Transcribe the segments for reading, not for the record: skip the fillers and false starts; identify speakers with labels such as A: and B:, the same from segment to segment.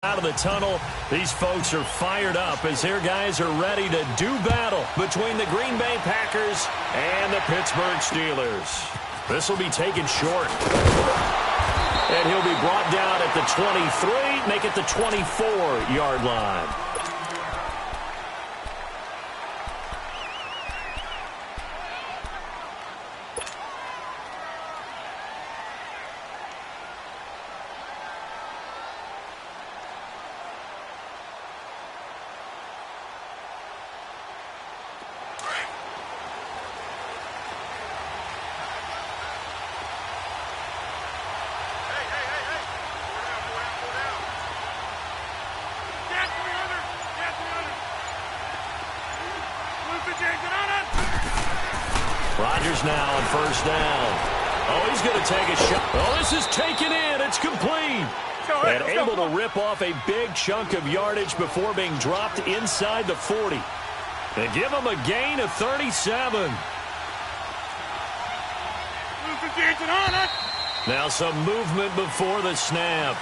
A: Out of the tunnel, these folks are fired up as their guys are ready to do battle between the Green Bay Packers and the Pittsburgh Steelers. This will be taken short. And he'll be brought down at the 23, make it the 24-yard line. Rodgers now on first down. Oh, he's going to take a shot. Oh, this is taken in. It's complete. And able to rip off a big chunk of yardage before being dropped inside the 40. They give him a gain of 37. Now some movement before the snap.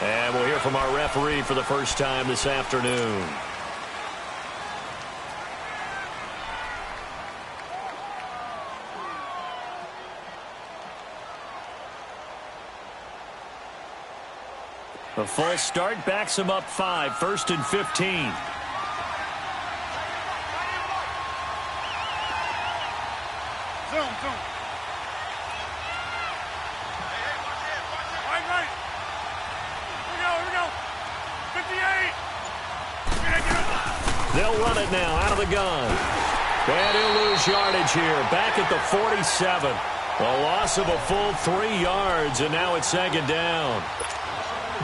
A: And we'll hear from our referee for the first time this afternoon. A false start backs him up 5, 1st and 15.
B: Zoom. Right. Here we go. 58.
A: They'll run it now out of the gun. And he'll lose yardage here. Back at the 47. A loss of a full 3 yards, and now it's second down.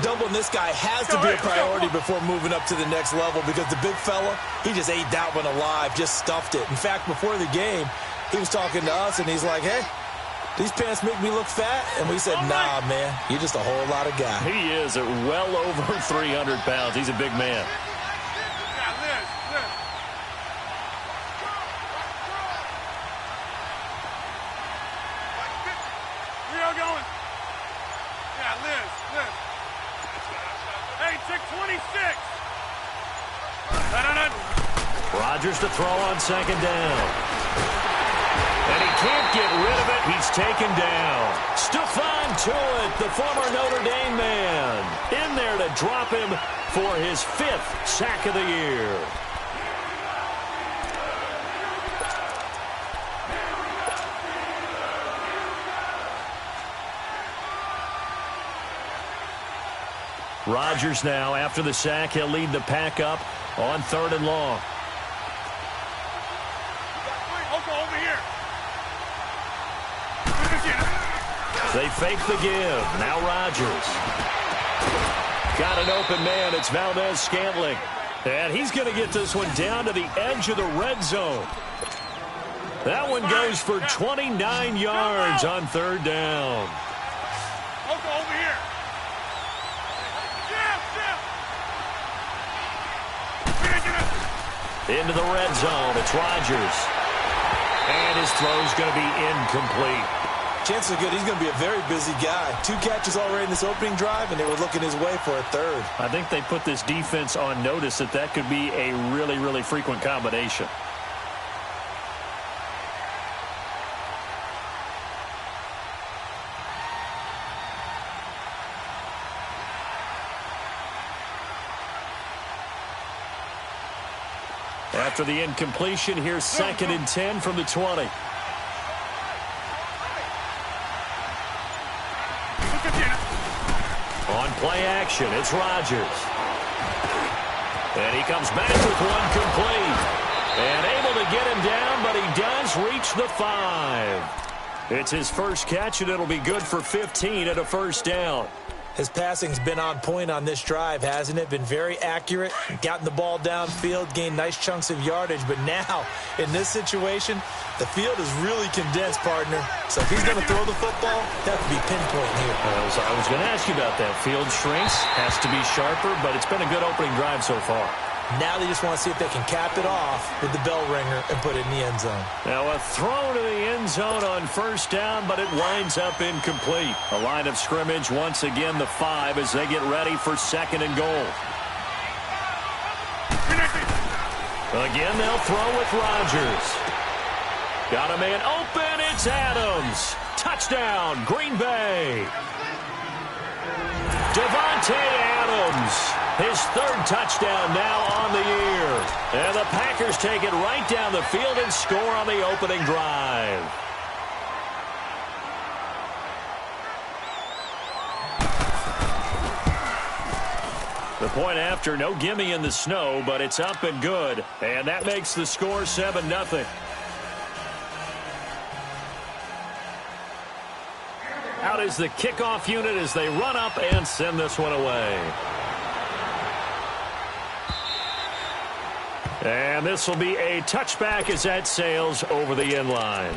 C: Doubling this guy has to be a priority before moving up to the next level because the big fella, he just ate that one alive, just stuffed it. In fact, before the game, he was talking to us, and he's like, hey, these pants make me look fat? And we said, nah, man, you're just a whole lot of guy.
A: He is at well over 300 pounds. He's a big man. Rodgers to throw on second down. And he can't get rid of it. He's taken down. Stephon Tuitt, the former Notre Dame man, in there to drop him for his 5th sack of the year. Rodgers now, after the sack, he'll lead the pack up on 3rd and long. They fake the give. Now Rodgers. Got an open man. It's Valdez-Scantling. And he's going to get this one down to the edge of the red zone. That one goes for 29 yards on 3rd down.
B: Over here.
A: Into the red zone. It's Rodgers. And his throw's going to be incomplete.
C: Chances are good he's going to be a very busy guy. 2 catches already in this opening drive, and they were looking his way for a 3rd.
A: I think they put this defense on notice that could be a really, really frequent combination. After the incompletion, here's 2nd and 10 from the 20. On play action, it's Rodgers. And he comes back with one complete. And able to get him down, but he does reach the 5. It's his first catch, and it'll be good for 15 at a 1st down.
C: His passing's been on point on this drive, hasn't it? Been very accurate, gotten the ball downfield, gained nice chunks of yardage. But now, in this situation, the field is really condensed, partner. So if he's going to throw the football, that would be pinpoint here.
A: I was going to ask you about that. Field shrinks, has to be sharper, but it's been a good opening drive so far.
C: Now they just want to see if they can cap it off with the bell ringer and put it in the end zone.
A: Now a throw to the end zone on first down, but it winds up incomplete. A line of scrimmage, once again the 5 as they get ready for 2nd and goal. Again, they'll throw with Rodgers. Got a man open. It's Adams. Touchdown, Green Bay. Devontae Adams, his 3rd touchdown now on the year. And the Packers take it right down the field and score on the opening drive. The point after, no gimme in the snow, but it's up and good. And that makes the score 7-0. Out is the kickoff unit as they run up and send this one away. And this will be a touchback as that sails over the end line.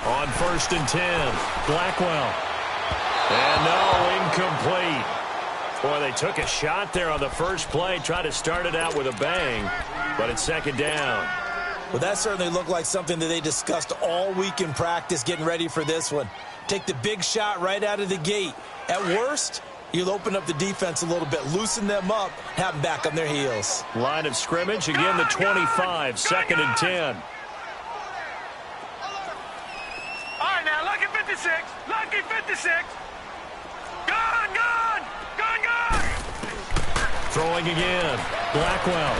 A: On 1st and 10, Blackwell. And no, incomplete. Boy, they took a shot there on the first play, tried to start it out with a bang, but it's 2nd down.
C: Well, that certainly looked like something that they discussed all week in practice getting ready for this one. Take the big shot right out of the gate. At worst, you'll open up the defense a little bit, loosen them up, have them back on their heels.
A: Line of scrimmage, again the 25, 2nd and 10.
B: Lucky 56. Gone.
A: Throwing again. Blackwell.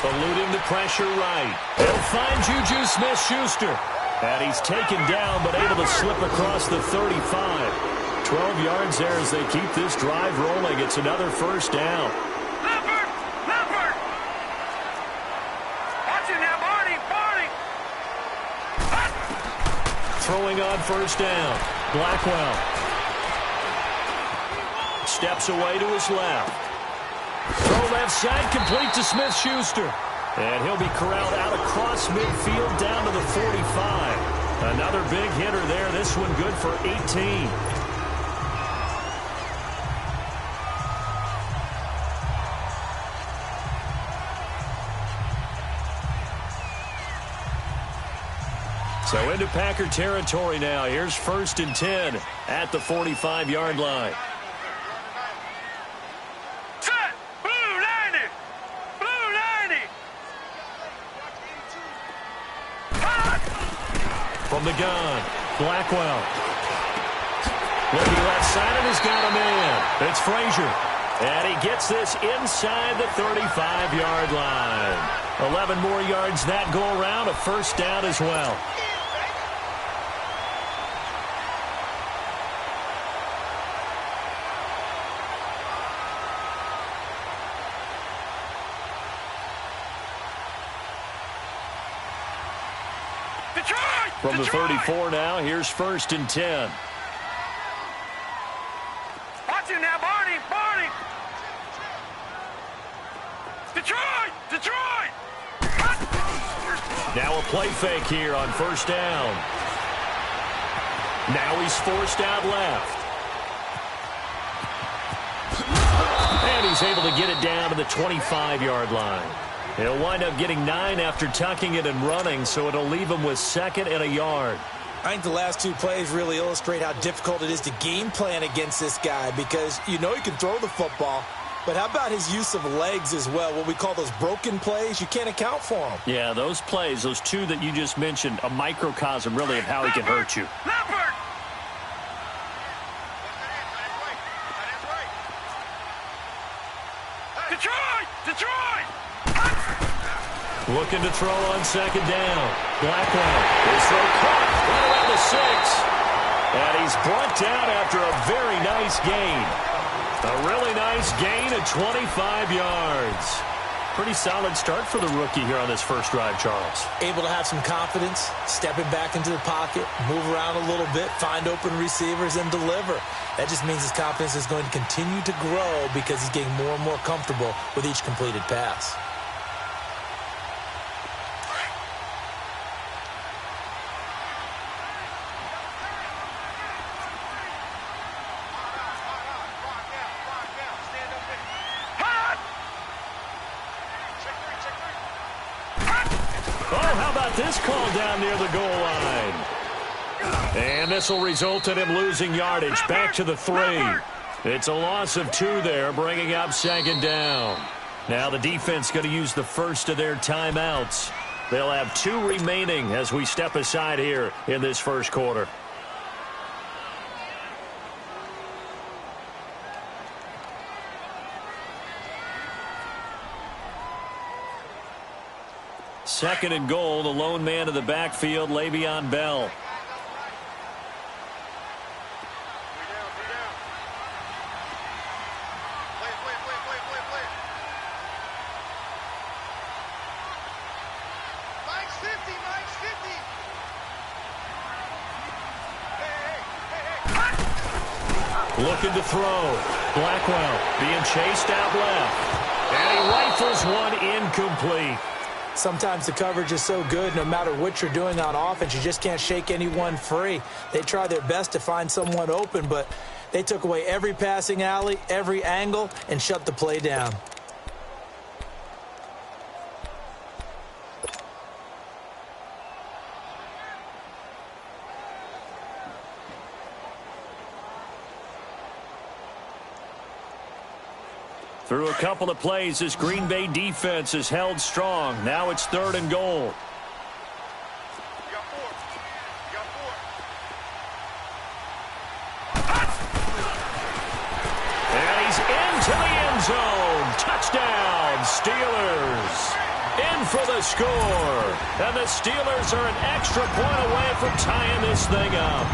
A: Eluding the pressure right. They'll find Juju Smith-Schuster. And he's taken down, but able to slip across the 35. 12 yards there as they keep this drive rolling. It's another 1st down.
B: Leopard. Watch it now, Barney.
A: Throwing on 1st down. Blackwell. Steps away to his left. Throw left side, complete to Smith-Schuster. And he'll be corralled out across midfield down to the 45. Another big hitter there. This one good for 18. So into Packer territory now. Here's 1st and 10 at the 45-yard line.
B: Set! Blue 90!
A: From the gun, Blackwell. Looking left side and has got a man. It's Frazier. And he gets this inside the 35-yard line. 11 more yards that go around, a 1st down as well. From the 34 now, here's 1st and 10.
B: Watch it now, Barney. Detroit!
A: Now a play fake here on 1st down. Now he's forced out left. And he's able to get it down to the 25-yard line. He'll wind up getting 9 after tucking it and running, so it'll leave him with 2nd and a yard.
C: I think the last 2 plays really illustrate how difficult it is to game plan against this guy because you know he can throw the football, but how about his use of legs as well? What we call those broken plays, you can't account for them.
A: Yeah, those plays, those 2 that you just mentioned, a microcosm really of how he can hurt you.
B: Leopard! Detroit!
A: Looking to throw on 2nd down. Blackwell. His throw caught right around the 6. And he's brought down after a very nice gain. A really nice gain of 25 yards. Pretty solid start for the rookie here on this first drive, Charles.
C: Able to have some confidence, stepping back into the pocket, move around a little bit, find open receivers, and deliver. That just means his confidence is going to continue to grow because he's getting more and more comfortable with each completed pass.
A: This call down near the goal line. And this will result in him losing yardage back to the 3. It's a loss of 2 there, bringing up second down. Now the defense going to use the first of their timeouts. They'll have 2 remaining as we step aside here in this first quarter. Second and goal, the lone man of the backfield, Le'Veon Bell. Looking to throw. Blackwell being chased out left. And he rifles one incomplete.
C: Sometimes the coverage is so good, no matter what you're doing on offense, you just can't shake anyone free. They try their best to find someone open, but they took away every passing alley, every angle, and shut the play down.
A: Through a couple of plays, this Green Bay defense is held strong. Now it's third and goal. And he's into the end zone. Touchdown, Steelers. In for the score. And the Steelers are an extra point away from tying this thing up.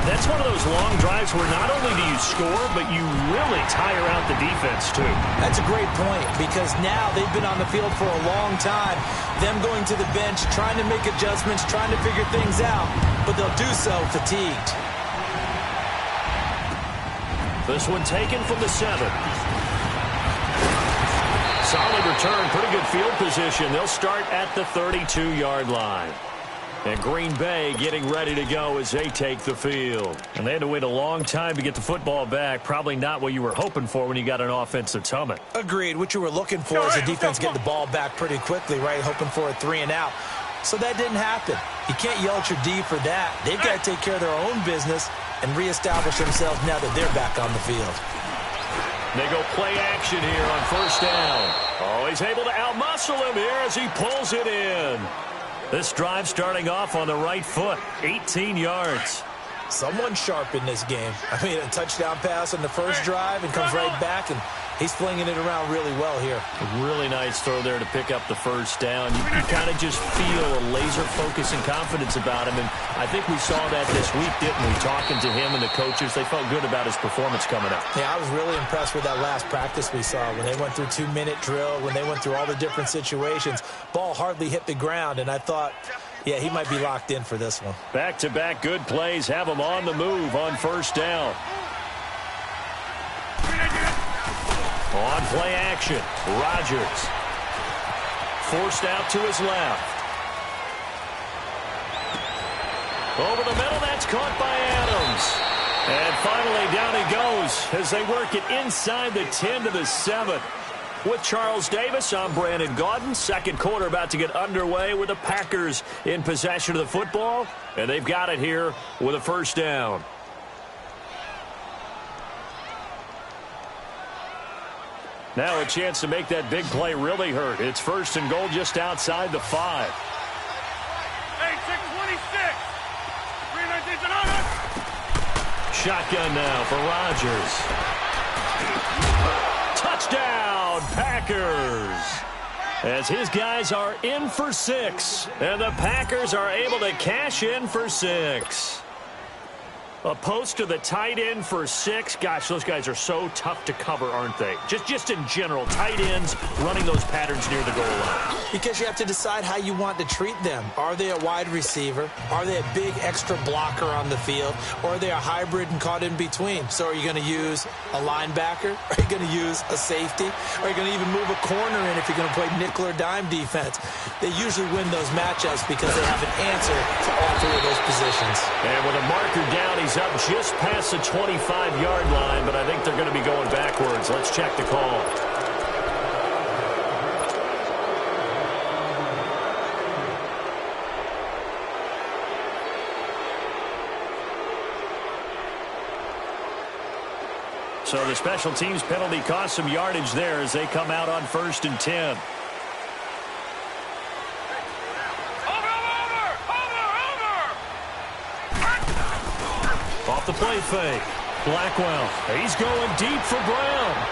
A: That's one of those long drives where not only do you score, but you really tire out the defense, too.
C: That's a great point, because now they've been on the field for a long time. Them going to the bench, trying to make adjustments, trying to figure things out, but they'll do so fatigued.
A: This one taken from the 7. Solid return, pretty good field position. They'll start at the 32-yard line. And Green Bay getting ready to go as they take the field. And they had to wait a long time to get the football back. Probably not what you were hoping for when you got an offense that's humming.
C: Agreed. What you were looking for is a defense getting the ball back pretty quickly, right? Hoping for a 3 and out. So that didn't happen. You can't yell at your D for that. They've got to take care of their own business and reestablish themselves now that they're back on the field.
A: They go play action here on first down. Oh, he's able to outmuscle him here as he pulls it in. This drive starting off on the right foot, 18 yards.
C: Someone sharp in this game. I mean, a touchdown pass on the first drive and comes right back, and he's flinging it around really well here.
A: A really nice throw there to pick up the first down. You kind of just feel a laser focus and confidence about him, and I think we saw that this week, didn't we? Talking to him and the coaches, they felt good about his performance coming up.
C: Yeah, I was really impressed with that last practice we saw when they went through 2-minute drill, when they went through all the different situations. Ball hardly hit the ground, and I thought, yeah, he might be locked in for this one.
A: Back-to-back good plays have him on the move on first down. On play action, Rodgers. Forced out to his left. Over the middle, that's caught by Adams. And finally, down he goes as they work it inside the 10 to the 7. With Charles Davis, I'm Brandon Gaudin. Second quarter about to get underway with the Packers in possession of the football. And they've got it here with a first down. Now a chance to make that big play really hurt. It's first and goal just outside the 5.
B: Hey, 626. 319
A: Shotgun now for Rodgers. Touchdown, Packers. As his guys are in for 6. And the Packers are able to cash in for 6. A post to the tight end for 6. Gosh, those guys are so tough to cover, aren't they? Just in general, tight ends running those patterns near the goal line.
C: Because you have to decide how you want to treat them. Are they a wide receiver? Are they a big extra blocker on the field? Or are they a hybrid and caught in between? So are you going to use a linebacker? Are you going to use a safety? Are you going to even move a corner in if you're going to play nickel or dime defense? They usually win those matchups because they have an answer to all 3 of those positions.
A: And with a marker down, he's up just past the 25-yard line, but I think they're going to be going backwards. Let's check the call. So the special teams penalty cost some yardage there as they come out on 1st and 10. Off the play fake. Blackwell. He's going deep for Brown.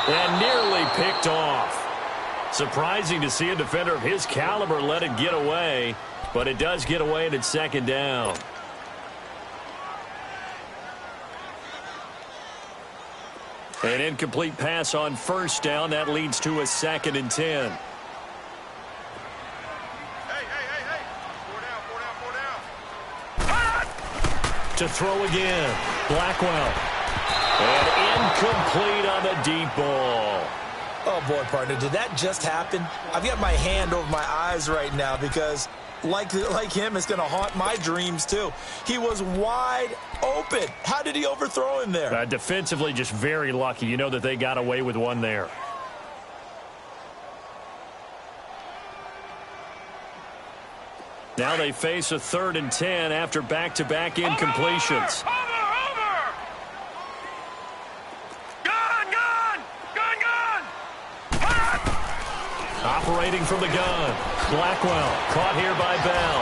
A: And nearly picked off. Surprising to see a defender of his caliber let it get away, but it does get away and it's 2nd down. An incomplete pass on 1st down. That leads to a 2nd and 10. To throw again. Blackwell. And incomplete on the deep ball.
C: Oh, boy, partner, did that just happen? I've got my hand over my eyes right now because, like him, it's going to haunt my dreams, too. He was wide open. How did he overthrow him there?
A: Defensively, just very lucky. You know that they got away with one there. Now they face a 3rd and 10 after back-to-back incompletions. Operating from the gun. Blackwell caught here by Bell.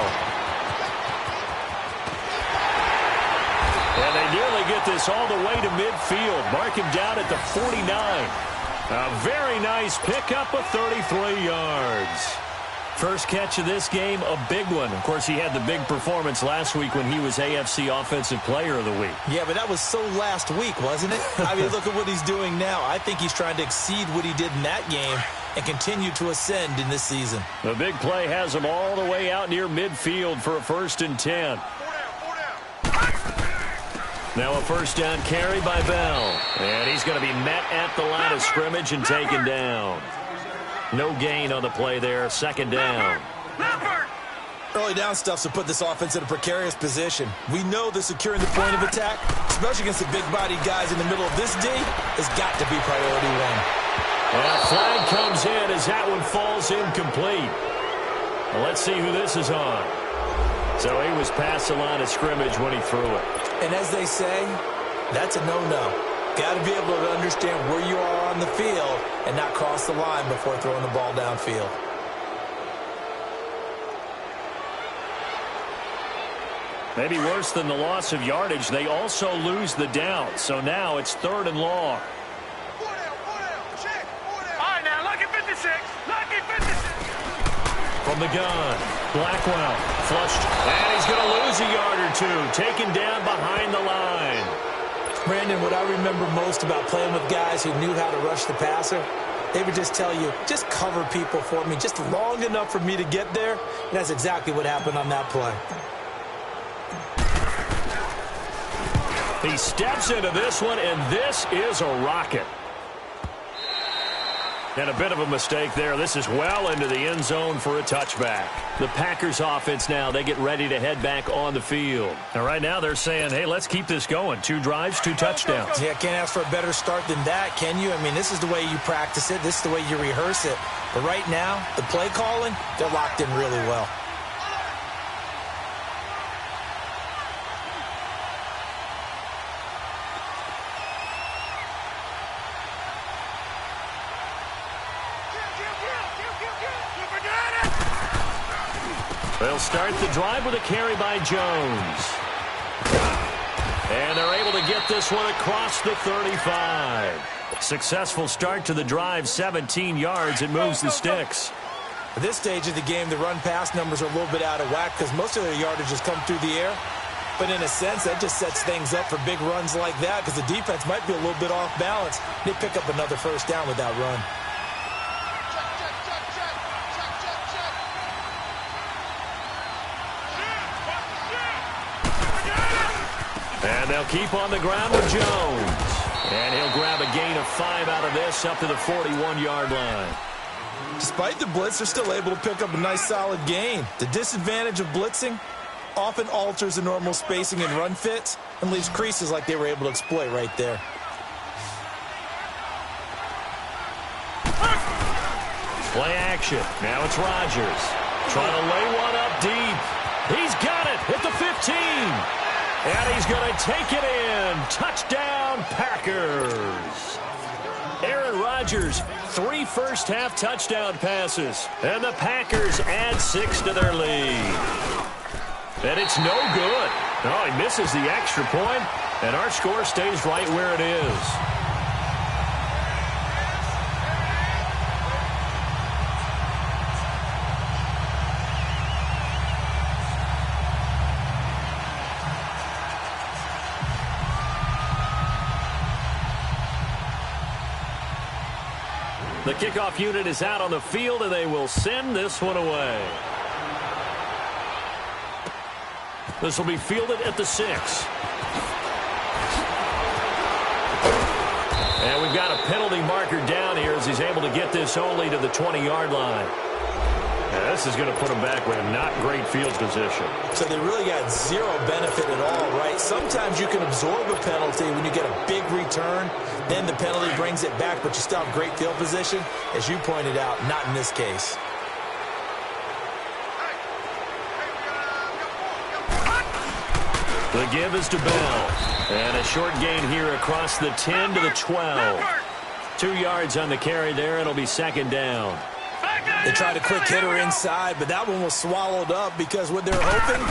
A: And they nearly get this all the way to midfield. Mark him down at the 49. A very nice pickup of 33 yards. First catch of this game, a big one. Of course, he had the big performance last week when he was AFC Offensive Player of the Week.
C: Yeah, but that was so last week, wasn't it? I mean, look at what he's doing now. I think he's trying to exceed what he did in that game and continue to ascend in this season.
A: The big play has him all the way out near midfield for a 1st and 10. Now a 1st down carry by Bell. And he's going to be met at the line of scrimmage and taken down. No gain on the play there. 2nd down.
C: Early down stuff to put this offense in a precarious position. We know that securing the point of attack, especially against the big-bodied guys in the middle of this D, has got to be priority 1.
A: And a flag comes in as that one falls incomplete. Well, let's see who this is on. So he was past the line of scrimmage when he threw it.
C: And as they say, that's a no-no. Got to be able to understand where you are on the field and not cross the line before throwing the ball downfield.
A: Maybe worse than the loss of yardage, they also lose the down. So now it's 3rd and long. From the gun, Blackwell flushed, and he's going to lose a yard or 2, taken down behind the line.
C: Brandon, what I remember most about playing with guys who knew how to rush the passer, they would just tell you, just cover people for me, just long enough for me to get there. And that's exactly what happened on that play.
A: He steps into this one, and this is a rocket. And a bit of a mistake there. This is well into the end zone for a touchback. The Packers offense now, they get ready to head back on the field. And right now they're saying, hey, let's keep this going. 2 drives, 2 touchdowns.
C: Yeah, can't ask for a better start than that, can you? I mean, this is the way you practice it. This is the way you rehearse it. But right now, the play calling, they're locked in really well.
A: They'll start the drive with a carry by Jones. And they're able to get this one across the 35. Successful start to the drive, 17 yards. It moves the sticks.
C: At this stage of the game, the run-pass numbers are a little bit out of whack because most of their yardage has come through the air. But in a sense, that just sets things up for big runs like that because the defense might be a little bit off balance. They pick up another first down with that run.
A: And they'll keep on the ground with Jones. And he'll grab a gain of 5 out of this up to the 41-yard line.
C: Despite the blitz, they're still able to pick up a nice solid gain. The disadvantage of blitzing often alters the normal spacing and run fits and leaves creases like they were able to exploit right there.
A: Play action. Now it's Rodgers. Trying to lay one up deep. He's got it at the 15. And he's going to take it in. Touchdown, Packers. Aaron Rodgers, 3 first-half touchdown passes. And the Packers add 6 to their lead. And it's no good. Oh, he misses the extra point, and our score stays right where it is. The kickoff unit is out on the field, and they will send this one away. This will be fielded at the 6. And we've got a penalty marker down here as he's able to get this only to the 20-yard line. Now, this is going to put him back with a not great field position.
C: So they really got zero benefit at all, right? Sometimes you can absorb a penalty when you get a big return. Then the penalty brings it back, but you still have great field position. As you pointed out, not in this case.
A: The give is to Bell. And a short gain here across the 10 to the 12. 2 yards on the carry there. It'll be second down.
C: They tried a quick hitter inside, but that one was swallowed up because what they're hoping,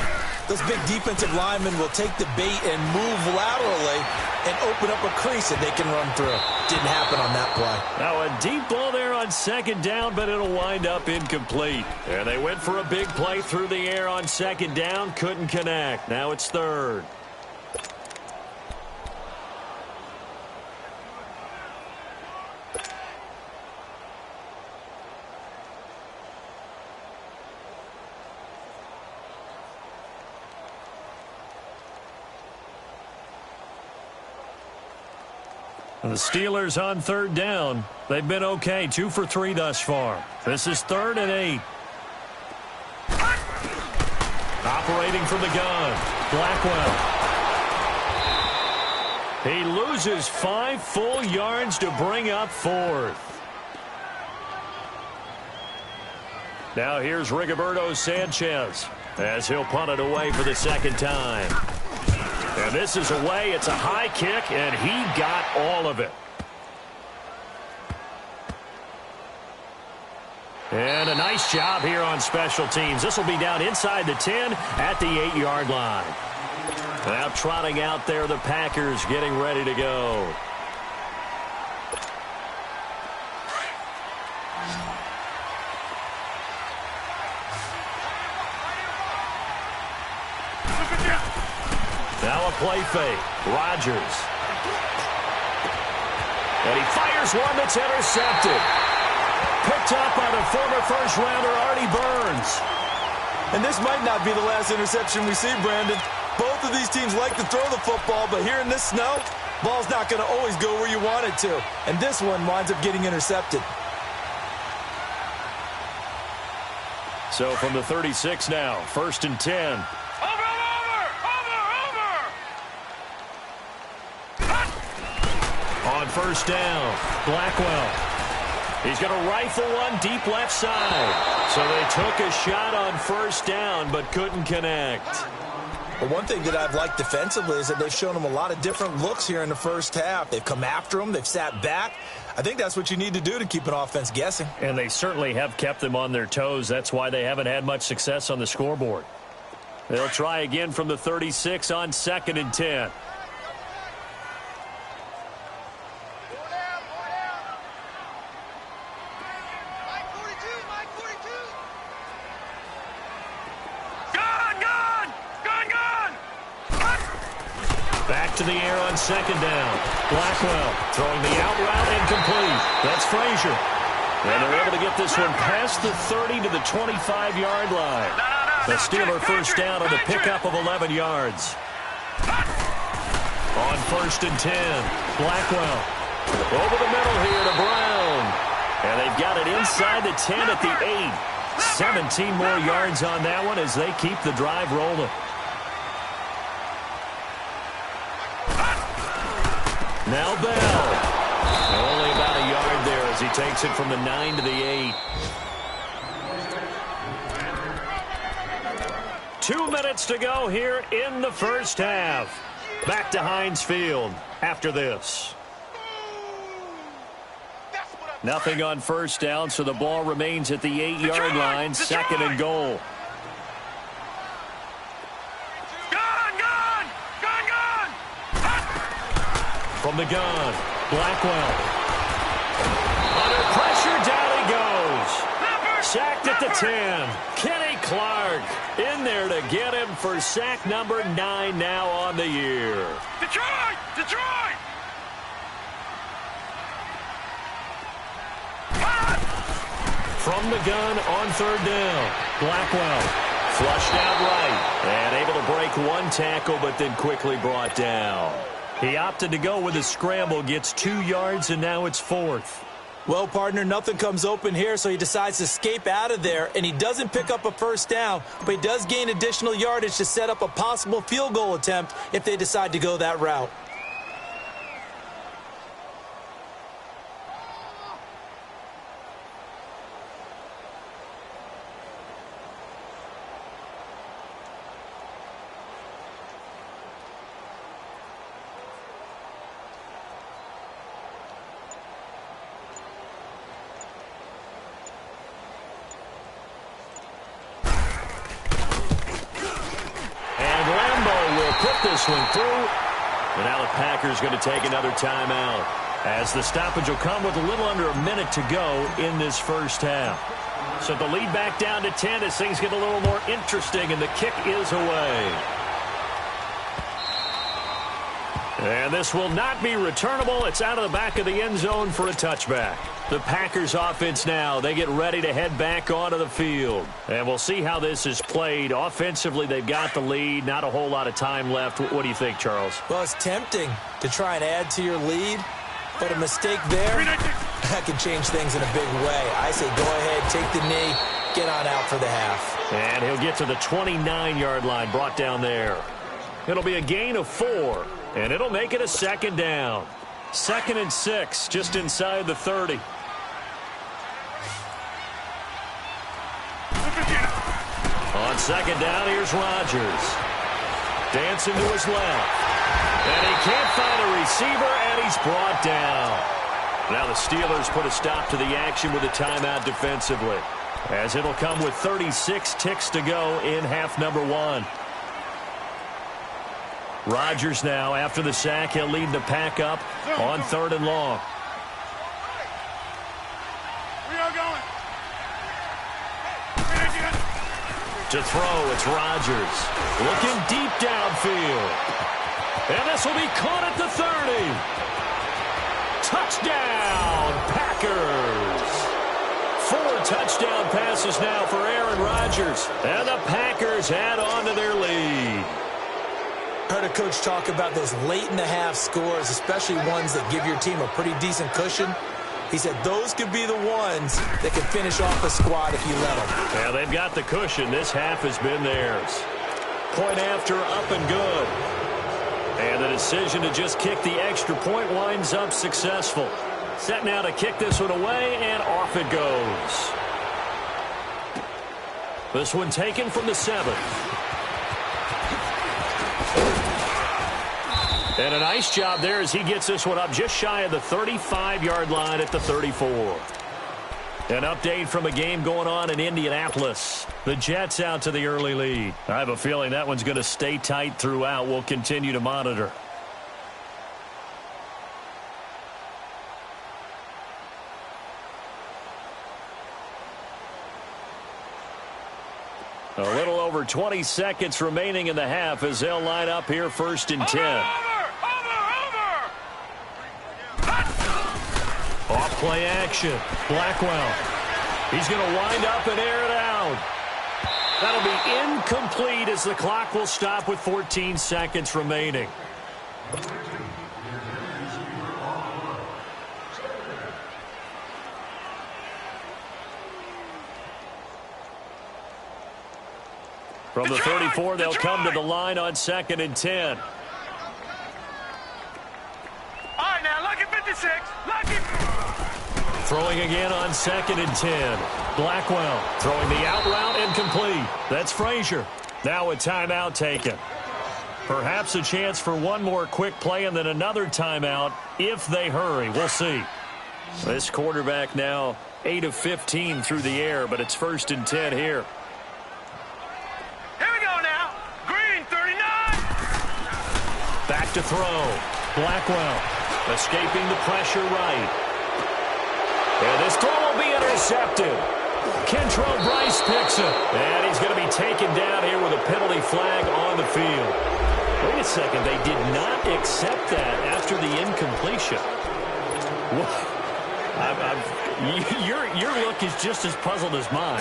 C: those big defensive linemen will take the bait and move laterally and open up a crease that they can run through. Didn't happen on that play.
A: Now a deep ball there on second down, but it'll wind up incomplete. And they went for a big play through the air on second down, couldn't connect. Now it's third. The Steelers on third down. They've been okay, 2 for 3 thus far. This is 3rd and 8. Operating from the gun, Blackwell. He loses 5 full yards to bring up 4th. Now here's Rigoberto Sanchez as he'll punt it away for the second time. And this is away. It's a high kick, and he got all of it. And a nice job here on special teams. This will be down inside the 10 at the 8-yard line. Now trotting out there, the Packers getting ready to go. Now a play fake. Rodgers. And he fires one that's intercepted. Picked up by the former first-rounder Artie Burns.
C: And this might not be the last interception we see, Brandon. Both of these teams like to throw the football, but here in this snow, ball's not going to always go where you want it to. And this one winds up getting intercepted.
A: So from the 36 now, 1st and 10. On first down, Blackwell. He's going to rifle one deep left side. So they took a shot on first down, but couldn't connect.
C: But one thing that I've liked defensively is that they've shown them a lot of different looks here in the first half. They've come after them. They've sat back. I think that's what you need to do to keep an offense guessing.
A: And they certainly have kept them on their toes. That's why they haven't had much success on the scoreboard. They'll try again from the 36 on 2nd and 10. Back to the air on second down. Blackwell throwing the out route incomplete. That's Frazier. And they're able to get this one past the 30 to the 25-yard line. The Steeler first down on the pickup of 11 yards. On 1st and 10, Blackwell over the middle here to Brown. And they've got it inside the 10 at the 8. 17 more yards on that one as they keep the drive rolling. Now Bell. Only about a yard there as he takes it from the 9 to the 8. 2 minutes to go here in the first half. Back to Heinz Field after this. Nothing on first down, so the ball remains at the 8-yard line. 2nd and goal. From the gun, Blackwell. Under pressure, down he goes. Sacked at the 10. Kenny Clark in there to get him for sack number 9 now on the year.
B: Detroit! Detroit!
A: From the gun on 3rd down, Blackwell flushed out right and able to break one tackle but then quickly brought down. He opted to go with a scramble, gets 2 yards, and now it's 4th.
C: Well, partner, nothing comes open here, so he decides to escape out of there, and he doesn't pick up a first down, but he does gain additional yardage to set up a possible field goal attempt if they decide to go that route.
A: This one through, and now the Packers going to take another timeout as the stoppage will come with a little under a minute to go in this first half. So the lead back down to 10 as things get a little more interesting, and the kick is away. And this will not be returnable. It's out of the back of the end zone for a touchback. The Packers offense now, they get ready to head back onto the field. And we'll see how this is played. Offensively, they've got the lead. Not a whole lot of time left. What do you think, Charles?
C: Well, it's tempting to try and add to your lead, but a mistake there, that can change things in a big way. I say go ahead, take the knee, get on out for the half.
A: And he'll get to the 29-yard line, brought down there. It'll be a gain of 4, and it'll make it a 2nd down. 2nd and 6, just inside the 30. On 2nd down, here's Rodgers. Dancing to his left. And he can't find a receiver, and he's brought down. Now the Steelers put a stop to the action with a timeout defensively, as it'll come with 36 ticks to go in half number 1. Rodgers now, after the sack, he'll lead the pack up on 3rd and long.
B: We are going.
A: To throw, it's Rodgers. Looking deep downfield. And this will be caught at the 30. Touchdown, Packers. 4 touchdown passes now for Aaron Rodgers. And the Packers add on to their lead.
C: Heard a coach talk about those late-in-the-half scores, especially ones that give your team a pretty decent cushion. He said those could be the ones that can finish off a squad if you let them.
A: Yeah, they've got the cushion. This half has been theirs. Point after, up and good. And the decision to just kick the extra point winds up successful. Set now to kick this one away, and off it goes. This one taken from the 7. And a nice job there as he gets this one up just shy of the 35-yard line at the 34. An update from a game going on in Indianapolis. The Jets out to the early lead. I have a feeling that one's going to stay tight throughout. We'll continue to monitor. A little over 20 seconds remaining in the half as they'll line up here 1st and 10. Play action. Blackwell. He's going to wind up and air it out. That'll be incomplete as the clock will stop with 14 seconds remaining. From the 34, they'll come to the line on 2nd and 10.
B: All right, now, lucky 56. Lucky.
A: Throwing again on 2nd and 10. Blackwell throwing the out route incomplete. That's Frazier. Now a timeout taken. Perhaps a chance for one more quick play and then another timeout if they hurry. We'll see. This quarterback now 8 of 15 through the air, but it's 1st and 10 here.
B: Here we go now. Green, 39.
A: Back to throw. Blackwell escaping the pressure right. And this throw will be intercepted. Kentrell Bryce picks it. And he's going to be taken down here with a penalty flag on the field. Wait a second. They did not accept that after the incompletion. Your look is just as puzzled as mine.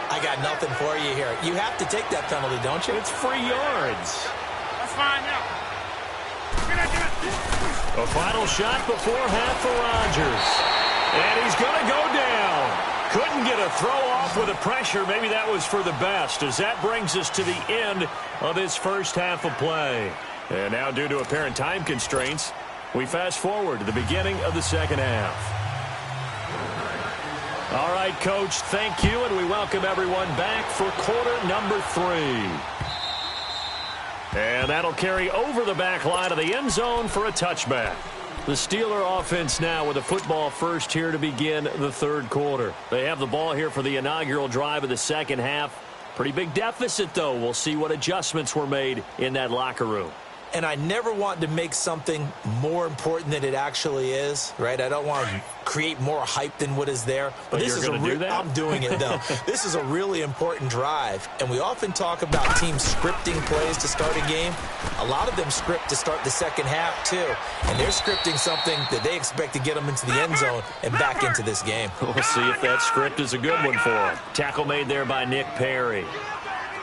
C: I got nothing for you here. You have to take that penalty, don't you?
A: It's free yards.
B: That's fine now.
A: A final shot before half for Rodgers. And he's going to go down. Couldn't get a throw off with the pressure. Maybe that was for the best, as that brings us to the end of this first half of play. And now, due to apparent time constraints, we fast forward to the beginning of the second half. All right, Coach, thank you, and we welcome everyone back for quarter number 3. And that'll carry over the back line of the end zone for a touchback. The Steeler offense now with a football first here to begin the third quarter. They have the ball here for the inaugural drive of the second half. Pretty big deficit, though. We'll see what adjustments were made in that locker room.
C: And I never want to make something more important than it actually is, right? I don't want to create more hype than what is there. But this is I'm doing it, though. This is a really important drive. And we often talk about teams scripting plays to start a game. A lot of them script to start the second half, too. And they're scripting something that they expect to get them into the end zone and back into this game.
A: We'll see if that script is a good one for them. Tackle made there by Nick Perry.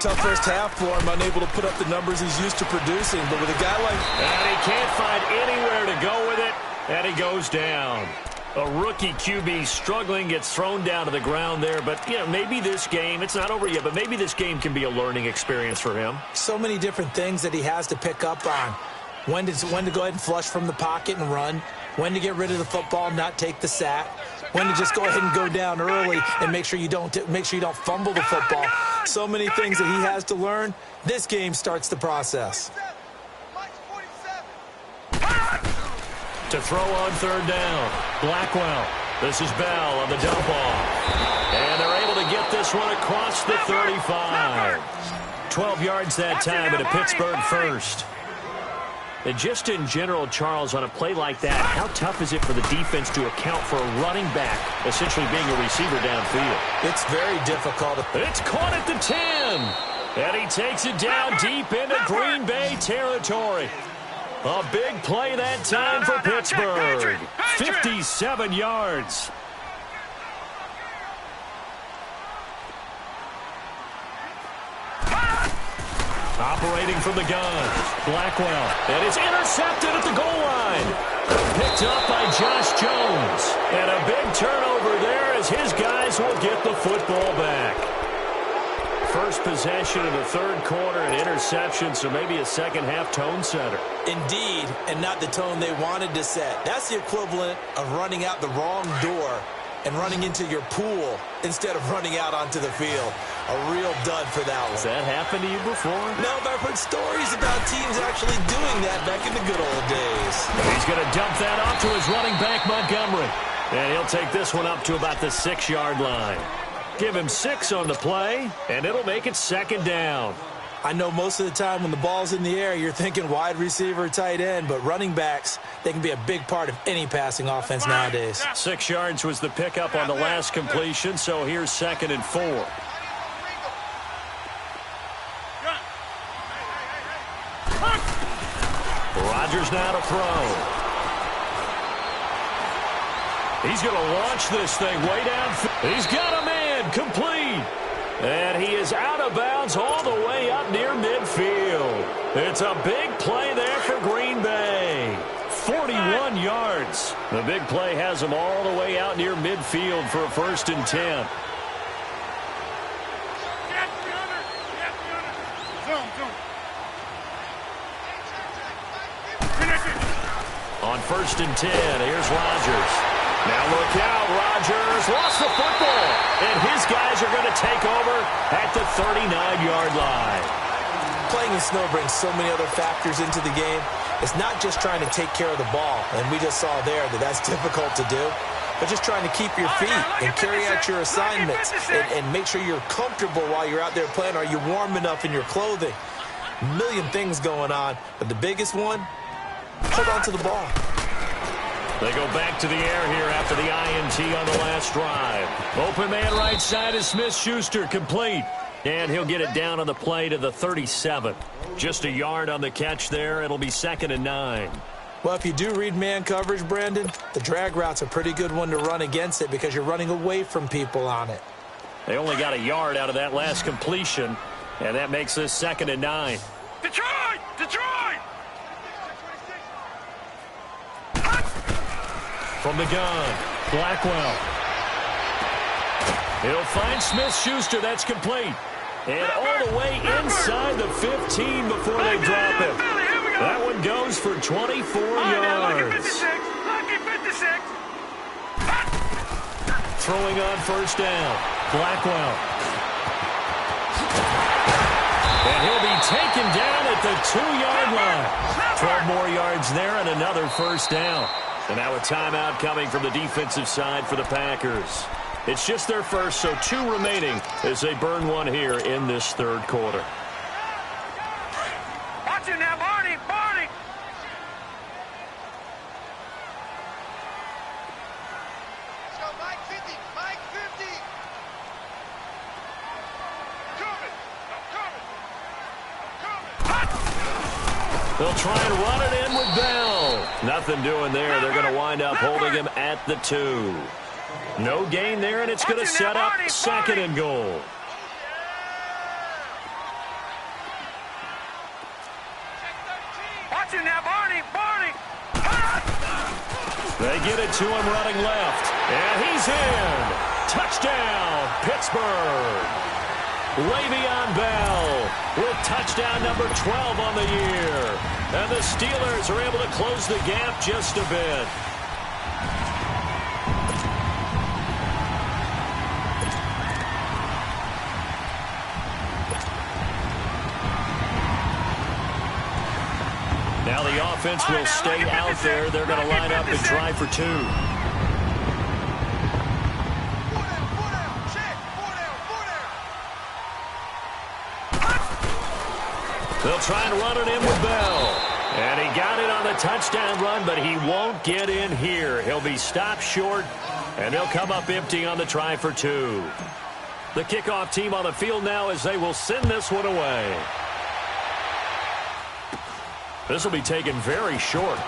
C: Tough first half for him, unable to put up the numbers he's used to producing. But with a guy like...
A: And he can't find anywhere to go with it, and he goes down. A rookie QB struggling, gets thrown down to the ground there. But, you know, maybe this game, it's not over yet, but maybe this game can be a learning experience for him.
C: So many different things that he has to pick up on. When to go ahead and flush from the pocket and run. When to get rid of the football and not take the sack. When to just go ahead and go down early and make sure you don't fumble the football. So many things that he has to learn. This game starts the process.
A: To throw on third down, Blackwell. This is Bell on the dump off. And they're able to get this one across the 35. 12 yards that time at a Pittsburgh first. And just in general, Charles, on a play like that, how tough is it for the defense to account for a running back essentially being a receiver downfield?
C: It's very difficult.
A: It's caught at the 10. And he takes it down deep into Green Bay territory. A big play that time for Pittsburgh. 57 yards. Operating from the gun, Blackwell. And it's intercepted at the goal line. Picked up by Josh Jones. And a big turnover there as his guys will get the football back. First possession of the third quarter, an interception, so maybe a second-half tone setter.
C: Indeed, and not the tone they wanted to set. That's the equivalent of running out the wrong door and running into your pool instead of running out onto the field. A real dud for that one.
A: Has that happened to you before?
C: No, but I've heard stories about teams actually doing that back in the good old days.
A: He's going to dump that off to his running back, Montgomery. And he'll take this one up to about the 6-yard line. Give him 6 on the play, and it'll make it second down.
C: I know most of the time when the ball's in the air, you're thinking wide receiver, tight end, but running backs, they can be a big part of any passing offense nowadays.
A: 6 yards was the pickup on the last completion, so here's 2nd and 4.
B: Run.
A: Rodgers now to throw. He's going to launch this thing way down. He's got a man, complete. And he is out of bounds all the way up near midfield. It's a big play there for Green Bay. 41 yards. The big play has him all the way out near midfield for a 1st and 10. On 1st and 10, here's Rodgers. Now look out, Rodgers lost the football. And his guys are going to take over at the 39-yard line.
C: Playing in snow brings so many other factors into the game. It's not just trying to take care of the ball, and we just saw there that that's difficult to do, but just trying to keep your feet and carry out your assignments and make sure you're comfortable while you're out there playing. Are you warm enough in your clothing? A million things going on, but the biggest one, hold on to the ball.
A: They go back to the air here after the INT on the last drive. Open man right side is Smith-Schuster, complete. And he'll get it down on the play to the 37. Just a yard on the catch there. It'll be 2nd and 9.
C: Well, if you do read man coverage, Brandon, the drag route's a pretty good one to run against it because you're running away from people on it.
A: They only got a yard out of that last completion, and that makes this 2nd and 9.
B: Detroit! Detroit!
A: From the gun, Blackwell. He'll find Smith-Schuster. That's complete. And all the way inside the 15 before they drop it. That one goes for 24 yards.
B: Lucky 56.
A: Throwing on 1st down, Blackwell. And he'll be taken down at the 2-yard line. 12 more yards there and another 1st down. And now a timeout coming from the defensive side for the Packers. It's just their first, so 2 remaining as they burn one here in this 3rd quarter.
B: Watch it now, Barney! Barney! Let's go, Mike 50! Mike 50! Coming! I'm coming!
A: They'll try and run it in with Bell. Nothing doing there. They're going to wind up holding him at the 2. No gain there, and it's going to set up 2nd and goal.
B: Watch it now, Barney! Barney!
A: They get it to him running left. And he's in. Touchdown, Pittsburgh. Le'Veon Bell with touchdown number 12 on the year. And the Steelers are able to close the gap just a bit. Now the offense will stay out there. They're going to line up and try for 2. They'll try and run it in with Bell. And he got it on the touchdown run, but he won't get in here. He'll be stopped short, and they'll come up empty on the try for 2. The kickoff team on the field now as they will send this one away. This will be taken very short.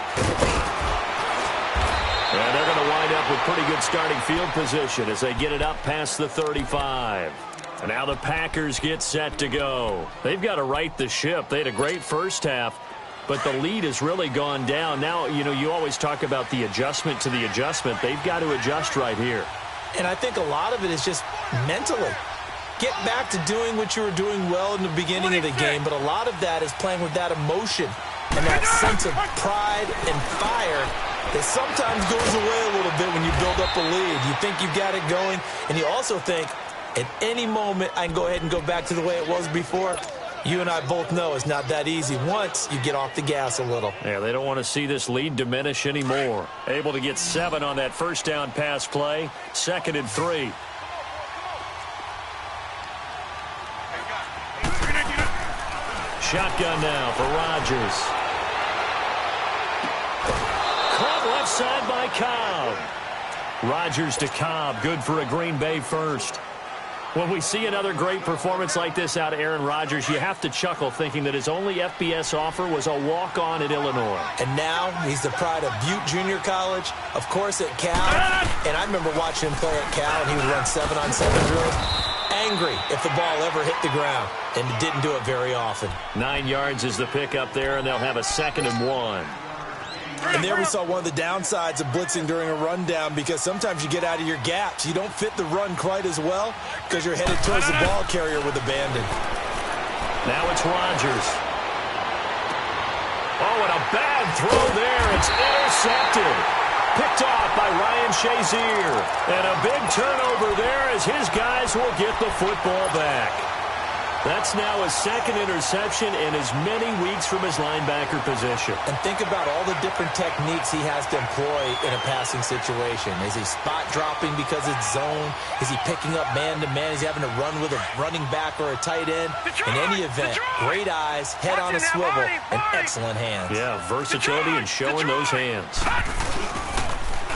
A: And they're going to wind up with pretty good starting field position as they get it up past the 35. And now the Packers get set to go. They've got to right the ship. They had a great first half, but the lead has really gone down. Now, you know, you always talk about the adjustment to the adjustment. They've got to adjust right here.
C: And I think a lot of it is just mentally. Get back to doing what you were doing well in the beginning of the game, but a lot of that is playing with that emotion and that sense of pride and fire that sometimes goes away a little bit when you build up a lead. You think you've got it going, and you also think, at any moment, I can go ahead and go back to the way it was before. You and I both know it's not that easy once you get off the gas a little.
A: Yeah, they don't want to see this lead diminish anymore. Able to get 7 on that first down pass play. 2nd and 3. Shotgun now for Rodgers. Caught left side by Cobb. Rodgers to Cobb. Good for a Green Bay first. When we see another great performance like this out of Aaron Rodgers, you have to chuckle thinking that his only FBS offer was a walk-on at Illinois.
C: And now he's the pride of Butte Junior College, of course at Cal. And I remember watching him play at Cal, and he would run 7-on-7 drills. Angry if the ball ever hit the ground, and it didn't do it very often. 9
A: yards is the pickup there, and they'll have a 2nd and 1.
C: And there we saw one of the downsides of blitzing during a rundown, because sometimes you get out of your gaps. You don't fit the run quite as well because you're headed towards the ball carrier with abandon.
A: Now it's Rodgers. Oh, and a bad throw there. It's intercepted. Picked off by Ryan Shazier. And a big turnover there as his guys will get the football back. That's now his 2nd interception in as many weeks from his linebacker position.
C: And think about all the different techniques he has to employ in a passing situation. Is he spot dropping because it's zone? Is he picking up man-to-man? Is he having to run with a running back or a tight end? In any event, great eyes, head on a swivel, and excellent hands.
A: Yeah, versatility and showing those hands.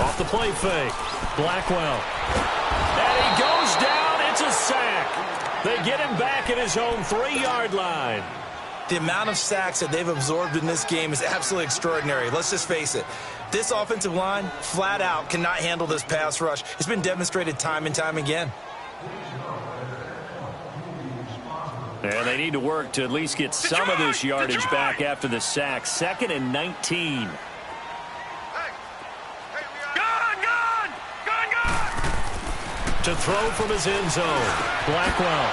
A: Off the play fake. Blackwell. And he goes down. It's a sack. They get him back at his own 3-yard line.
C: The amount of sacks that they've absorbed in this game is absolutely extraordinary. Let's just face it. This offensive line, flat out, cannot handle this pass rush. It's been demonstrated time and time again.
A: And they need to work to at least get some of this yardage back after the sack. 2nd and 19. To throw from his end zone. Blackwell.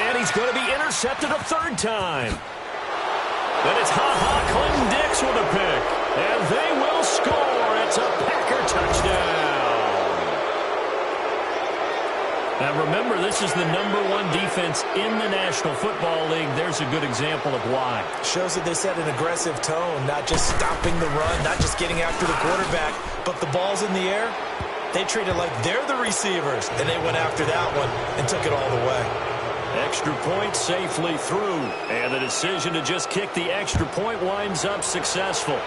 A: And he's going to be intercepted a 3rd time. Then it's Clinton Dix with a pick. And they will score. It's a Packer touchdown. Now remember, this is the #1 defense in the National Football League. There's a good example of why.
C: Shows that they set an aggressive tone, not just stopping the run, not just getting after the quarterback, but the ball's in the air. They treat it like they're the receivers, and they went after that one and took it all the way.
A: Extra point safely through, and the decision to just kick the extra point winds up successful.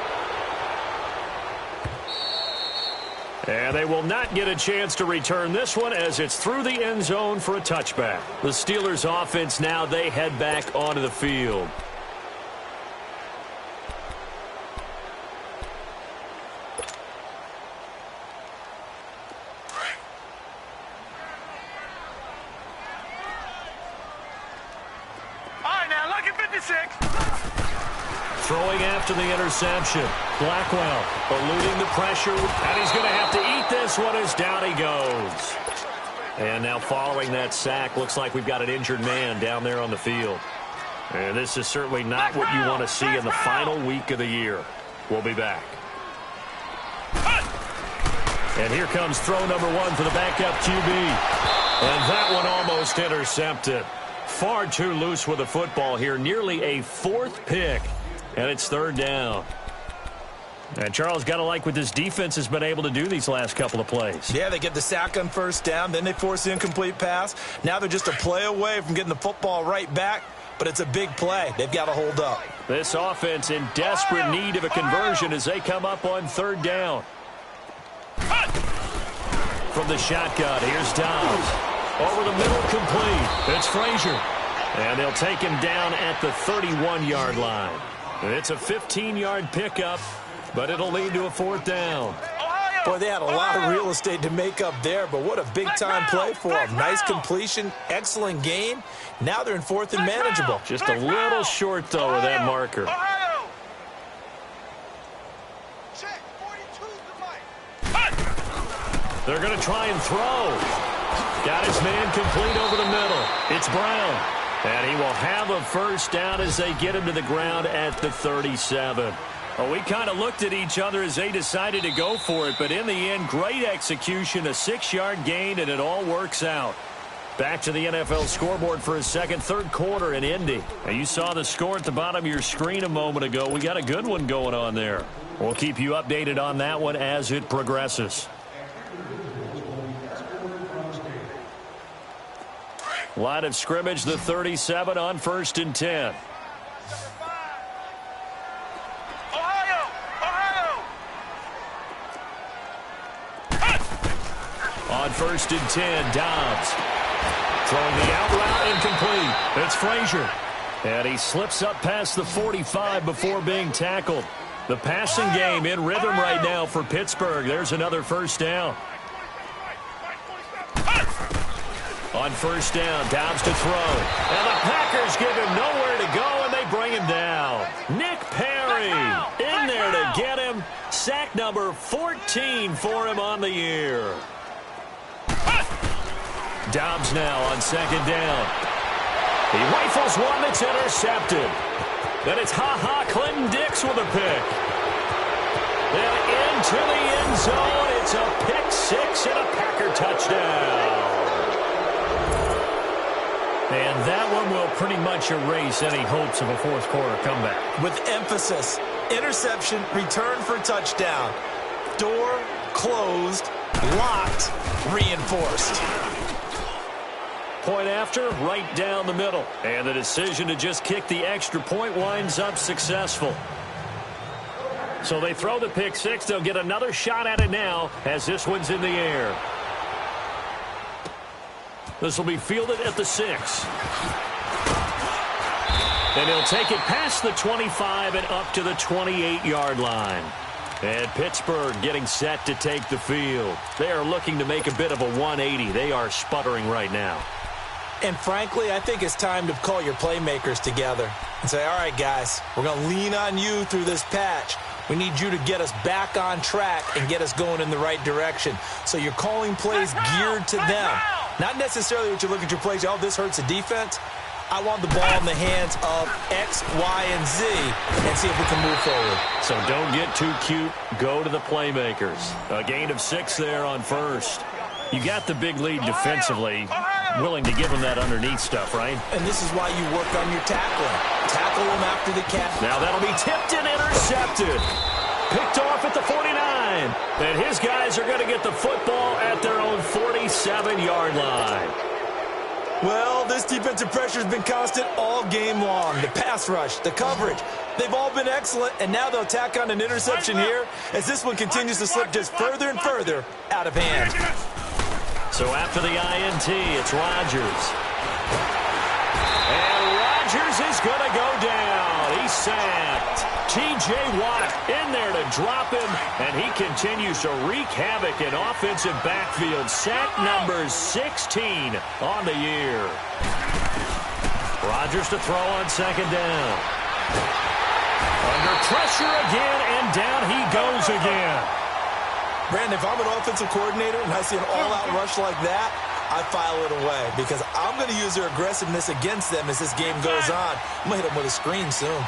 A: And they will not get a chance to return this one as it's through the end zone for a touchback. The Steelers offense now, they head back onto the field. Throwing after the interception. Blackwell eluding the pressure, and he's going to have to eat this one as down he goes. And now following that sack, looks like we've got an injured man down there on the field. And this is certainly not what you want to see in the final week of the year. We'll be back. And here comes throw number 1 for the backup QB. And that one almost intercepted. Far too loose with the football here. Nearly a 4th pick. And it's 3rd down. And Charles, got to like what this defense has been able to do these last couple of plays.
C: Yeah, they get the sack on 1st down, then they force the incomplete pass. Now they're just a play away from getting the football right back, but it's a big play. They've got to hold up.
A: This offense in desperate need of a conversion as they come up on 3rd down. From the shotgun, here's Dobbs. Over the middle, complete. It's Frazier. And they'll take him down at the 31-yard line. It's a 15-yard pickup, but it'll lead to a 4th down.
C: Boy, they had a lot of real estate to make up there, but what a big-time play for them. Nice completion, excellent game. Now they're in 4th and manageable.
A: Just a little short, though, of that marker. They're going to try and throw. Got his man complete over the middle. It's Brown. And he will have a 1st down as they get him to the ground at the 37. Well, we kind of looked at each other as they decided to go for it, but in the end, great execution, a 6-yard gain, and it all works out. Back to the NFL scoreboard for a 3rd quarter in Indy. Now, you saw the score at the bottom of your screen a moment ago. We got a good one going on there. We'll keep you updated on that one as it progresses. Line of scrimmage, the 37 on 1st and 10. On 1st and 10, Dobbs. Throwing the out route incomplete. It's Frazier. And he slips up past the 45 before being tackled. The passing game in rhythm right now for Pittsburgh. There's another first down. On first down, Dobbs to throw. And the Packers give him nowhere to go, and they bring him down. Nick Perry in there to get him. Sack number 14 for him on the year. Dobbs now on second down. He rifles one that's intercepted. Then it's Clinton Dix with a pick. Then into the end zone. It's a pick six and a Packer touchdown. And that one will pretty much erase any hopes of a fourth quarter comeback.
C: With emphasis, interception, return for touchdown. Door closed, locked, reinforced.
A: Point after, right down the middle. And the decision to just kick the extra point winds up successful. So they throw the pick six. They'll get another shot at it now as this one's in the air. This will be fielded at the 6. And he'll take it past the 25 and up to the 28-yard line. And Pittsburgh getting set to take the field. They are looking to make a bit of a 180. They are sputtering right now.
C: And frankly, I think it's time to call your playmakers together and say, all right, guys, we're going to lean on you through this patch. We need you to get us back on track and get us going in the right direction. So you're calling plays geared to them. Not necessarily what you look at your plays, oh, this hurts the defense. I want the ball in the hands of X, Y, and Z and see if we can move forward.
A: So don't get too cute. Go to the playmakers. A gain of 6 there on first. You got the big lead defensively. Willing to give them that underneath stuff, right?
C: And this is why you work on your tackling. Tackle them after the catch.
A: Now that'll be tipped and intercepted. Picked off at the 49. And his guys are going to get the football at their own 47-yard line.
C: Well, this defensive pressure has been constant all game long. The pass rush, the coverage, they've all been excellent, and now they'll tack on an interception here as this one continues to slip just further and further out of hand.
A: So after the INT, it's Rodgers. And Rodgers is going to go down. He's sacked. T.J. Watt in there to drop him, and he continues to wreak havoc in offensive backfield. Sack number 16 on the year. Rodgers to throw on second down. Under pressure again, and down he goes again.
C: Brandon, if I'm an offensive coordinator and I see an all-out rush like that, I file it away because I'm going to use their aggressiveness against them as this game goes on. I'm going to hit them with a screen soon.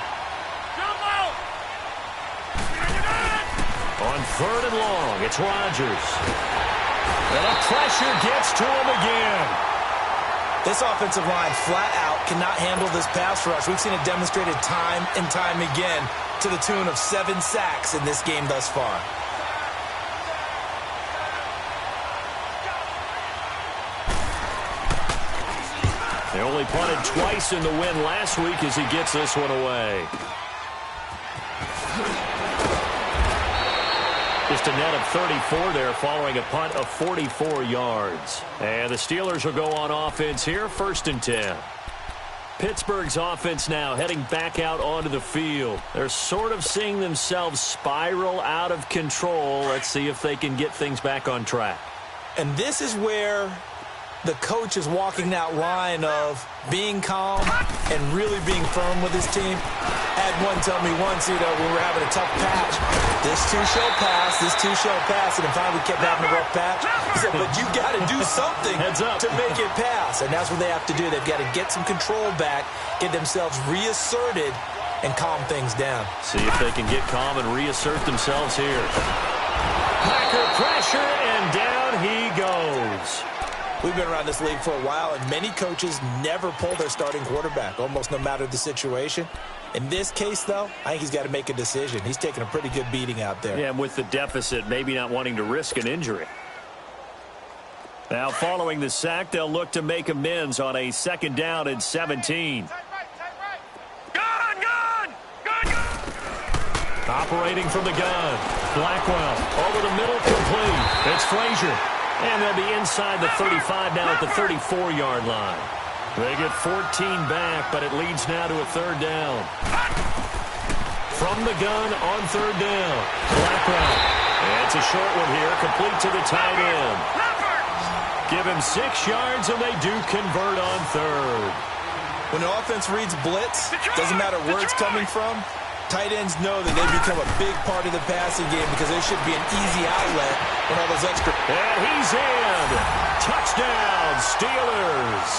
A: On third and long, it's Rodgers. And the pressure gets to him again.
C: This offensive line flat out cannot handle this pass rush. We've seen it demonstrated time and time again to the tune of 7 sacks in this game thus far.
A: They only punted twice in the win last week as he gets this one away. Just a net of 34 there following a punt of 44 yards. And the Steelers will go on offense here, 1st and 10. Pittsburgh's offense now heading back out onto the field. They're sort of seeing themselves spiral out of control. Let's see if they can get things back on track.
C: And this is where the coach is walking that line of being calm and really being firm with his team. I had one tell me once, when we were having a tough patch, this too shall pass, this too shall pass, and finally we kept having a rough patch. He said, but you got to do something to make it pass, and that's what they have to do. They've got to get some control back, get themselves reasserted, and calm things down.
A: See if they can get calm and reassert themselves here. Packer pressure, and down he goes.
C: We've been around this league for a while, and many coaches never pull their starting quarterback, almost no matter the situation. In this case, though, I think he's got to make a decision. He's taking a pretty good beating out there.
A: Yeah, and with the deficit, maybe not wanting to risk an injury. Now, following the sack, they'll look to make amends on a 2nd down and 17. Operating from the gun. Blackwell over the middle, complete. It's Frazier. And they'll be inside the 35 now at the 34-yard line. They get 14 back, but it leads now to a third down. From the gun on third down, Blackwell. And it's a short one here, complete to the tight end. Give him 6 yards, and they do convert on third.
C: When the offense reads blitz, doesn't matter where it's coming from, tight ends know that they become a big part of the passing game because there should be an easy outlet when all those extra...
A: And he's in. Touchdown, Steelers.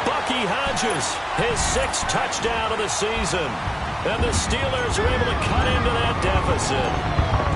A: Bucky Hodges, his 6th touchdown of the season. And the Steelers are able to cut into that deficit.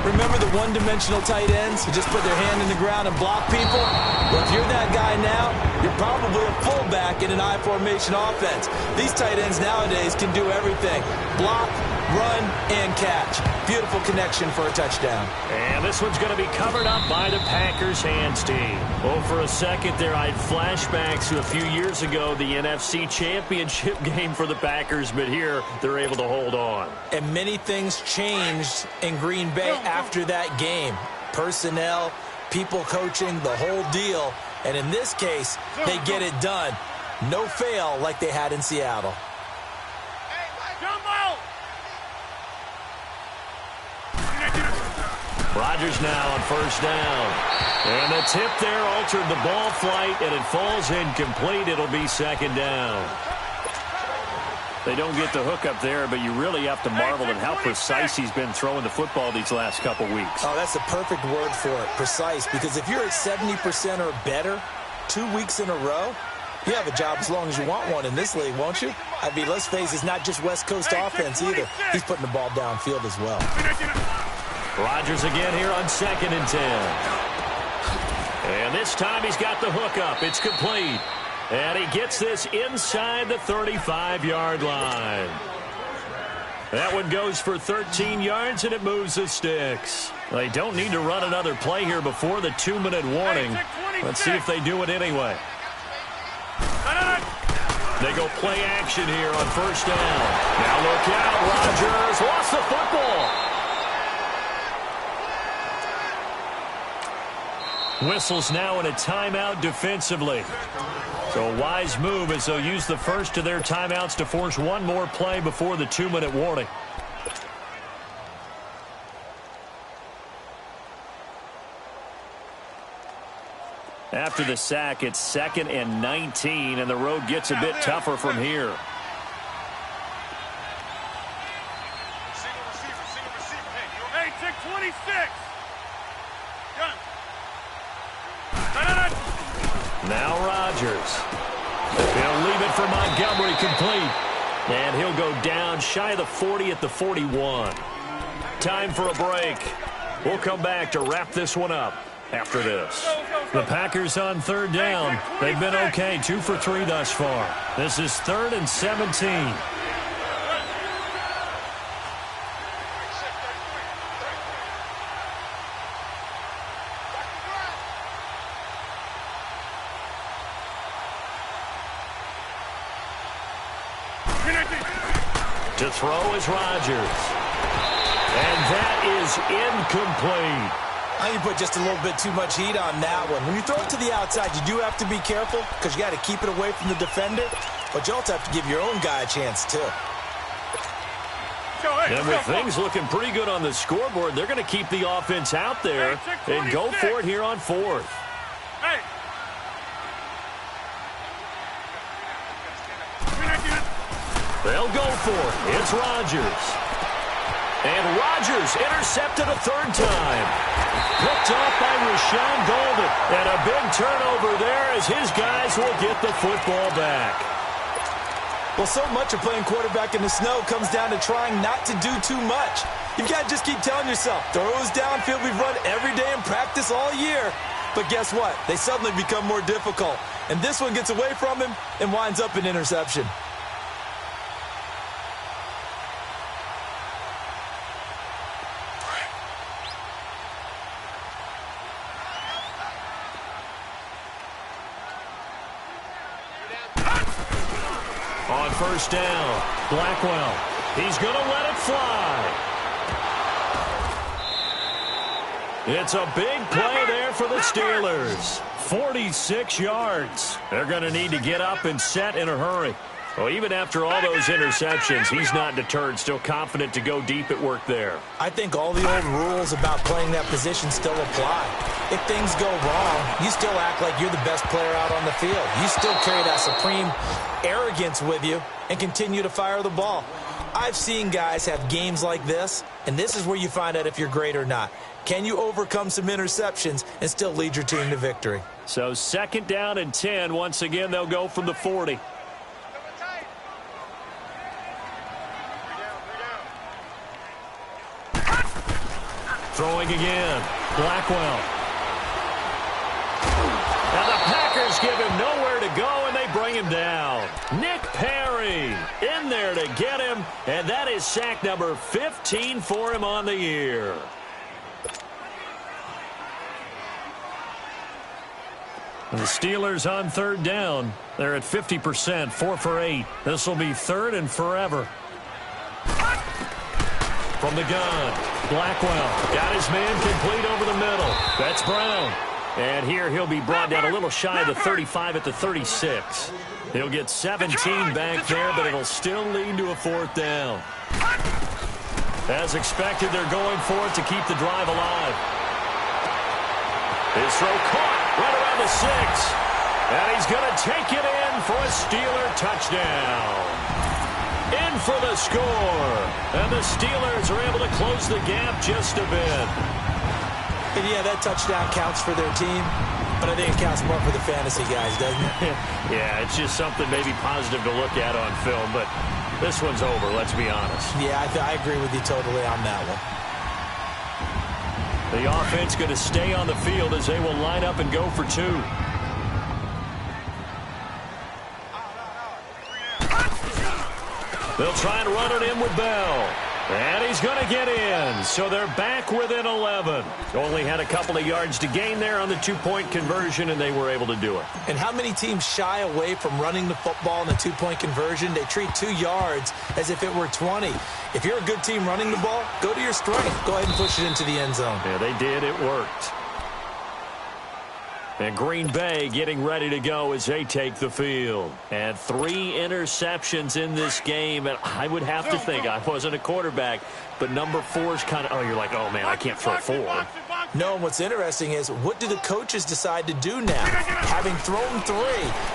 C: Remember the one-dimensional tight ends who just put their hand in the ground and block people? Well, if you're that guy now, you're probably a fullback in an I-formation offense. These tight ends nowadays can do everything. Block, run, and catch. Beautiful connection for a touchdown.
A: And this one's going to be covered up by the Packers hands team. Oh, for a second there, I had flashbacks to a few years ago, the NFC Championship game for the Packers, but here they're able to hold on.
C: And many things changed in Green Bay after that game. Personnel, people coaching, the whole deal. And in this case, they get it done. No fail like they had in Seattle.
A: Rodgers now on first down. And the tip there altered the ball flight, and it falls incomplete. It'll be second down. They don't get the hook up there, but you really have to marvel at how precise he's been throwing the football these last couple weeks.
C: Oh, that's the perfect word for it, precise, because if you're at 70% or better 2 weeks in a row, you have a job as long as you want one in this league, won't you? I mean, let's face it, it's not just West Coast offense either. He's putting the ball downfield as well.
A: Rodgers again here on 2nd and 10. And this time he's got the hook up. It's complete. And he gets this inside the 35-yard line. That one goes for 13 yards, and it moves the sticks. They don't need to run another play here before the 2-minute warning. Let's see if they do it anyway. They go play action here on first down. Now look out, Rodgers lost the football. Whistles now in a timeout defensively. So a wise move as they'll use the first of their timeouts to force one more play before the 2-minute warning. After the sack, it's 2nd and 19, and the road gets a bit tougher from here.
B: Hey, check 26.
A: Now Rodgers. He'll leave it for Montgomery complete. And he'll go down shy of the 40 at the 41. Time for a break. We'll come back to wrap this one up after this. The Packers on third down. They've been okay, 2 for 3 thus far. This is 3rd and 17. To throw is Rodgers. And that is incomplete.
C: I think you put just a little bit too much heat on that one. When you throw it to the outside, you do have to be careful because you got to keep it away from the defender, but you also have to give your own guy a chance too.
A: And with things looking pretty good on the scoreboard, they're going to keep the offense out there and go for it here on 4th.
B: Hey.
A: They'll go for it. It's Rodgers. And Rodgers intercepted a 3rd time. Picked off by Rashawn Golden. And a big turnover there as his guys will get the football back.
C: Well, so much of playing quarterback in the snow comes down to trying not to do too much. You've got to just keep telling yourself, throws downfield we've run every day in practice all year. But guess what? They suddenly become more difficult. And this one gets away from him and winds up an interception.
A: On first down, Blackwell. He's going to let it fly. It's a big play there for the Steelers. 46 yards. They're going to need to get up and set in a hurry. Well, even after all those interceptions, he's not deterred, still confident to go deep at work there.
C: I think all the old rules about playing that position still apply. If things go wrong, you still act like you're the best player out on the field. You still carry that supreme arrogance with you and continue to fire the ball. I've seen guys have games like this, and this is where you find out if you're great or not. Can you overcome some interceptions and still lead your team to victory?
A: So 2nd down and 10. Once again, they'll go from the 40. Throwing again. Blackwell. Now the Packers give him nowhere to go, and they bring him down. Nick Perry in there to get him, and that is sack number 15 for him on the year. The Steelers on 3rd down. They're at 50%, 4 for 8. This will be 3rd and forever. From the gun, Blackwell got his man complete over the middle. That's Brown. And here he'll be brought down a little shy of the 35 at the 36. He'll get 17 back there, but it'll still lead to a 4th down. As expected, they're going for it to keep the drive alive. His throw caught right around the 6. And he's going to take it in for a Steeler touchdown. In for the score. And the Steelers are able to close the gap just a bit.
C: And yeah, that touchdown counts for their team, but I think it counts more for the fantasy guys, doesn't it?
A: Yeah, it's just something maybe positive to look at on film, but this one's over, let's be honest.
C: Yeah, I agree with you totally on that one.
A: The offense going to stay on the field as they will line up and go for 2. They'll try and run it in with Bell. And he's going to get in. So they're back within 11. Only had a couple of yards to gain there on the 2-point conversion, and they were able to do it.
C: And how many teams shy away from running the football in a 2-point conversion? They treat 2 yards as if it were 20. If you're a good team running the ball, go to your strength. Go ahead and push it into the end zone.
A: Yeah, they did. It worked. And Green Bay getting ready to go as they take the field. And 3 interceptions in this game. And I would have to think, I wasn't a quarterback, but number 4 is kind of, you're like, oh, man, I can't throw 4.
C: No, and what's interesting is, what do the coaches decide to do now? Having thrown 3,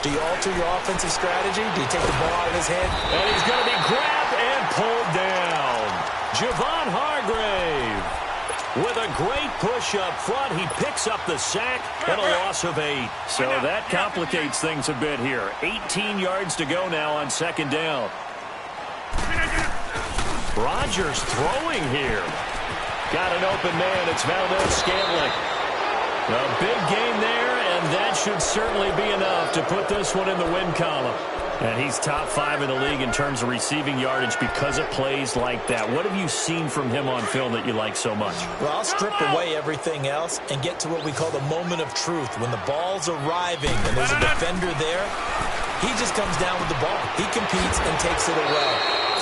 C: do you alter your offensive strategy? Do you take the ball out of his hand?
A: And he's going to be grabbed and pulled down. Javon Hargrave. With a great push up front, he picks up the sack and a loss of 8. So that complicates things a bit here. 18 yards to go now on 2nd down. Rodgers throwing here. Got an open man. It's Valdez-Scantling. A big game there, and that should certainly be enough to put this one in the win column. And he's top 5 in the league in terms of receiving yardage because of plays like that. What have you seen from him on film that you like so much?
C: Well, I'll strip away everything else and get to what we call the moment of truth. When the ball's arriving and there's a defender there, he just comes down with the ball. He competes and takes it away.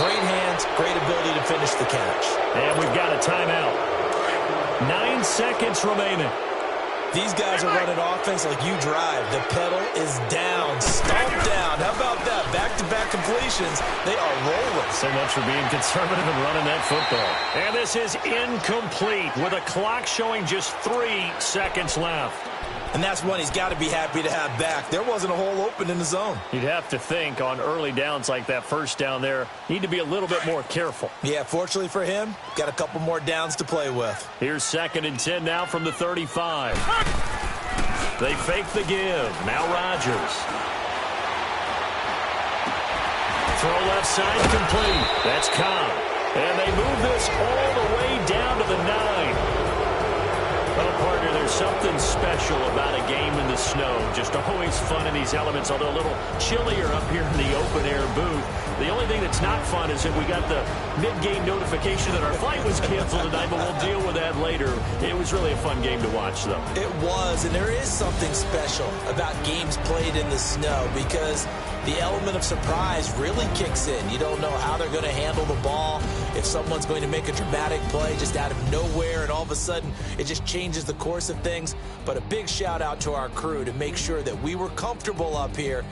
C: Great hands, great ability to finish the catch.
A: And we've got a timeout. 9 seconds remaining.
C: These guys are running offense like you drive. The pedal is down, stomped down. How about that? Back-to-back completions. They are rolling.
A: So much for being conservative and running that football. And this is incomplete with a clock showing just 3 seconds left.
C: And that's one he's got to be happy to have back. There wasn't a hole open in the zone.
A: You'd have to think on early downs like that first down there, need to be a little bit more careful.
C: Yeah, fortunately for him, got a couple more downs to play with.
A: Here's 2nd and 10 now from the 35. They fake the give. Now Rodgers. Throw left side complete. That's Cobb. And they move this all the way down to the 9. Well, partner, there's something special about a game in the snow. Just always fun in these elements, although a little chillier up here in the open-air booth. The only thing that's not fun is that we got the mid-game notification that our flight was canceled tonight, but we'll deal with that later. It was really a fun game to watch, though.
C: It was, and there is something special about games played in the snow because the element of surprise really kicks in. You don't know how they're going to handle the ball, if someone's going to make a dramatic play just out of nowhere, and all of a sudden it just changes the course of things. But a big shout out to our crew to make sure that we were comfortable up here.